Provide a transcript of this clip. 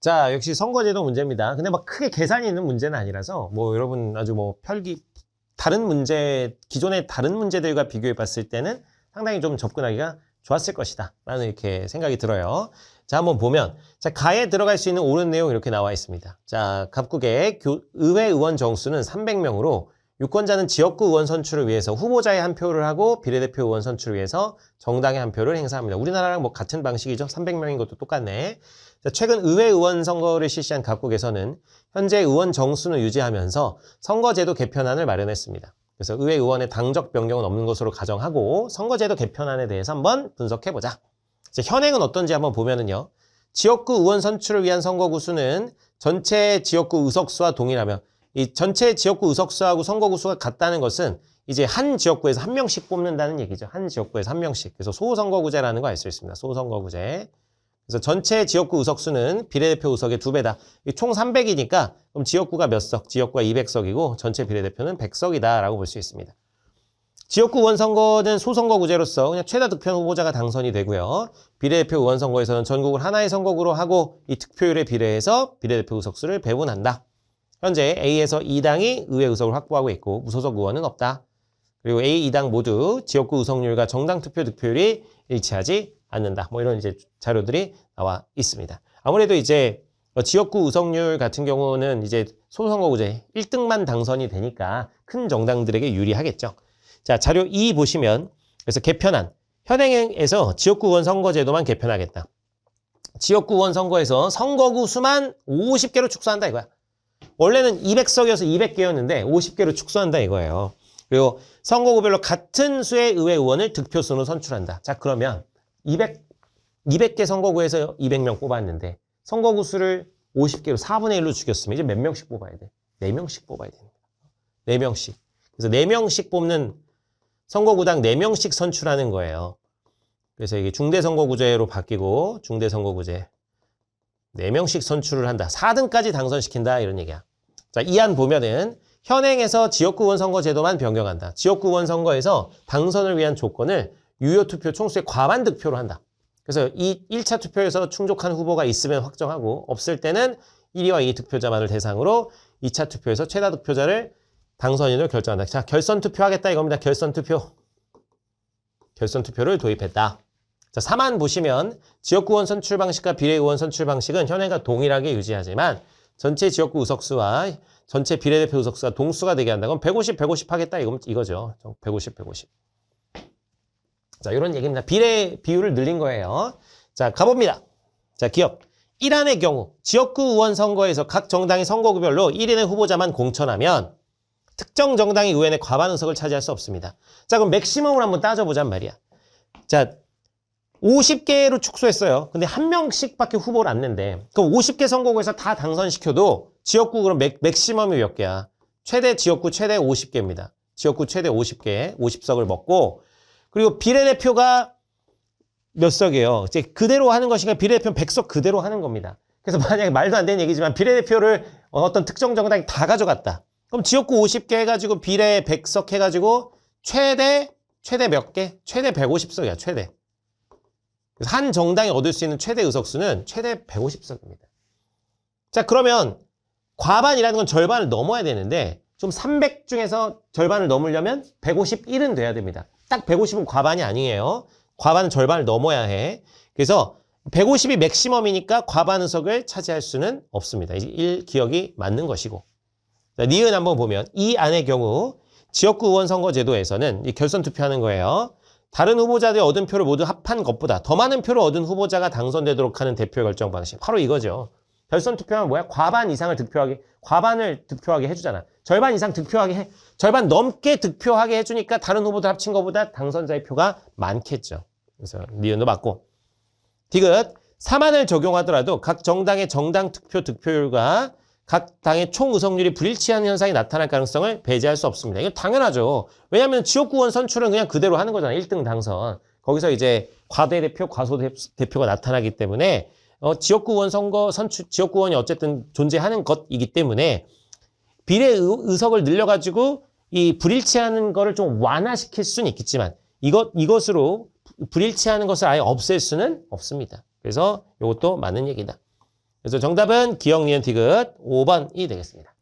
자, 역시 선거제도 문제입니다. 근데 막 크게 계산이 있는 문제는 아니라서 뭐 여러분 아주 뭐 다른 문제, 기존의 다른 문제들과 비교해 봤을 때는 상당히 좀 접근하기가 좋았을 것이다 라는 이렇게 생각이 들어요. 자, 한번 보면 자, 가에 들어갈 수 있는 옳은 내용 이렇게 나와 있습니다. 자, 갑국의 의회 의원 정수는 300명으로 유권자는 지역구 의원 선출을 위해서 후보자의 한 표를 하고 비례대표 의원 선출을 위해서 정당의 한 표를 행사합니다. 우리나라랑 뭐 같은 방식이죠. 300명인 것도 똑같네. 자, 최근 의회 의원 선거를 실시한 각국에서는 현재 의원 정수는 유지하면서 선거제도 개편안을 마련했습니다. 그래서 의회 의원의 당적 변경은 없는 것으로 가정하고 선거제도 개편안에 대해서 한번 분석해보자. 현행은 어떤지 한번 보면은요. 지역구 의원 선출을 위한 선거구 수는 전체 지역구 의석수와 동일하며 이 전체 지역구 의석수하고 선거구 수가 같다는 것은 이제 한 지역구에서 한 명씩 뽑는다는 얘기죠. 한 지역구에서 한 명씩. 그래서 소선거구제라는 거 알 수 있습니다. 소선거구제. 그래서 전체 지역구 의석수는 비례대표 의석의 2배다. 총 300이니까 그럼 지역구가 몇 석? 지역구가 200석이고 전체 비례대표는 100석이다라고 볼 수 있습니다. 지역구 의원 선거는 소선거구제로서 그냥 최다 득표 후보자가 당선이 되고요. 비례대표 의원 선거에서는 전국을 하나의 선거구로 하고 이 득표율에 비례해서 비례대표 의석수를 배분한다. 현재 A에서 2당이 의회 의석을 확보하고 있고 무소속 의원은 없다. 그리고 A, 2당 모두 지역구 의석률과 정당 투표 득표율이 일치하지 않는다. 뭐 이런 이제 자료들이 나와 있습니다. 아무래도 이제 지역구 의석률 같은 경우는 이제 소선거구제 1등만 당선이 되니까 큰 정당들에게 유리하겠죠. 자, 자료 2 보시면 그래서 개편안. 현행에서 지역구 의원 선거제도만 개편하겠다. 지역구 의원 선거에서 선거구 수만 50개로 축소한다 이거야. 원래는 200석이어서 200개였는데 50개로 축소한다 이거예요. 그리고 선거구별로 같은 수의 의회 의원을 득표순으로 선출한다. 자, 그러면 200개 선거구에서 200명 뽑았는데 선거구 수를 50개로 4분의 1로 죽였으면 이제 몇 명씩 뽑아야 돼? 4명씩 뽑아야 됩니다. 4명씩. 그래서 4명씩 뽑는 선거구당 4명씩 선출하는 거예요. 그래서 이게 중대선거구제로 바뀌고 중대선거구제 4명씩 선출을 한다. 4등까지 당선시킨다 이런 얘기야. 자, 이 안 보면은 현행에서 지역구 의원 선거제도만 변경한다. 지역구 의원 선거에서 당선을 위한 조건을 유효투표 총수의 과반 득표로 한다. 그래서 이 1차 투표에서 충족한 후보가 있으면 확정하고 없을 때는 1위와 2위 득표자만을 대상으로 2차 투표에서 최다 득표자를 당선인으로 결정한다. 자, 결선 투표하겠다 이겁니다. 결선 투표. 결선 투표를 도입했다. 자, 3안 보시면 지역구 의원 선출 방식과 비례의원 선출 방식은 현행과 동일하게 유지하지만 전체 지역구 의석수와 전체 비례대표 의석수가 동수가 되게 한다. 그럼 150, 150 하겠다 이거죠. 150, 150. 자, 이런 얘기입니다. 비례 비율을 늘린 거예요. 자, 가봅니다. 자, 기억. 1안의 경우 지역구 의원 선거에서 각 정당이 선거구별로 1인의 후보자만 공천하면 특정 정당이 의원의 과반 의석을 차지할 수 없습니다. 자, 그럼 맥시멈을 한번 따져보잔 말이야. 자, 50개로 축소했어요. 근데 한 명씩밖에 후보를 안 낸대. 그럼 50개 선거구에서 다 당선시켜도 지역구 그럼 맥시멈이 몇 개야? 지역구 최대 50개입니다. 지역구 최대 50개, 50석을 먹고 그리고 비례대표가 몇 석이에요? 이제 그대로 하는 것이니까 비례대표는 100석 그대로 하는 겁니다. 그래서 만약에 말도 안 되는 얘기지만 비례대표를 어떤 특정 정당이 다 가져갔다. 그럼 지역구 50개 해가지고 비례 100석 해가지고 최대 몇 개? 최대 150석이야, 최대. 그래서 한 정당이 얻을 수 있는 최대 의석수는 최대 150석입니다. 자, 그러면 과반이라는 건 절반을 넘어야 되는데 좀 300 중에서 절반을 넘으려면 151은 돼야 됩니다. 딱 150은 과반이 아니에요. 과반은 절반을 넘어야 해. 그래서 150이 맥시멈이니까 과반 의석을 차지할 수는 없습니다. 이제 1 기억이 맞는 것이고. 자, 니은 한번 보면 이 안의 경우 지역구 의원 선거제도에서는 이 결선 투표하는 거예요. 다른 후보자들이 얻은 표를 모두 합한 것보다 더 많은 표를 얻은 후보자가 당선되도록 하는 대표 결정 방식. 바로 이거죠. 결선 투표하면 뭐야? 과반을 득표하게 해주잖아. 절반 이상 득표하게 해. 절반 넘게 득표하게 해주니까 다른 후보들 합친 것보다 당선자의 표가 많겠죠. 그래서 니은도 맞고. 디귿 3안을 적용하더라도 각 정당의 정당 투표 득표율과 각 당의 총 의석률이 불일치하는 현상이 나타날 가능성을 배제할 수 없습니다. 이거 당연하죠. 왜냐하면 지역구 의원 선출은 그냥 그대로 하는 거잖아요. 1등 당선. 거기서 이제 과대대표, 과소대표가 나타나기 때문에 지역구 의원 지역구 의원이 어쨌든 존재하는 것이기 때문에 비례 의석을 늘려가지고 이 불일치하는 거를 좀 완화시킬 수는 있겠지만 이것으로 불일치하는 것을 아예 없앨 수는 없습니다. 그래서 이것도 맞는 얘기다. 그래서 정답은 기억, 니은, 디귿 5번이 되겠습니다.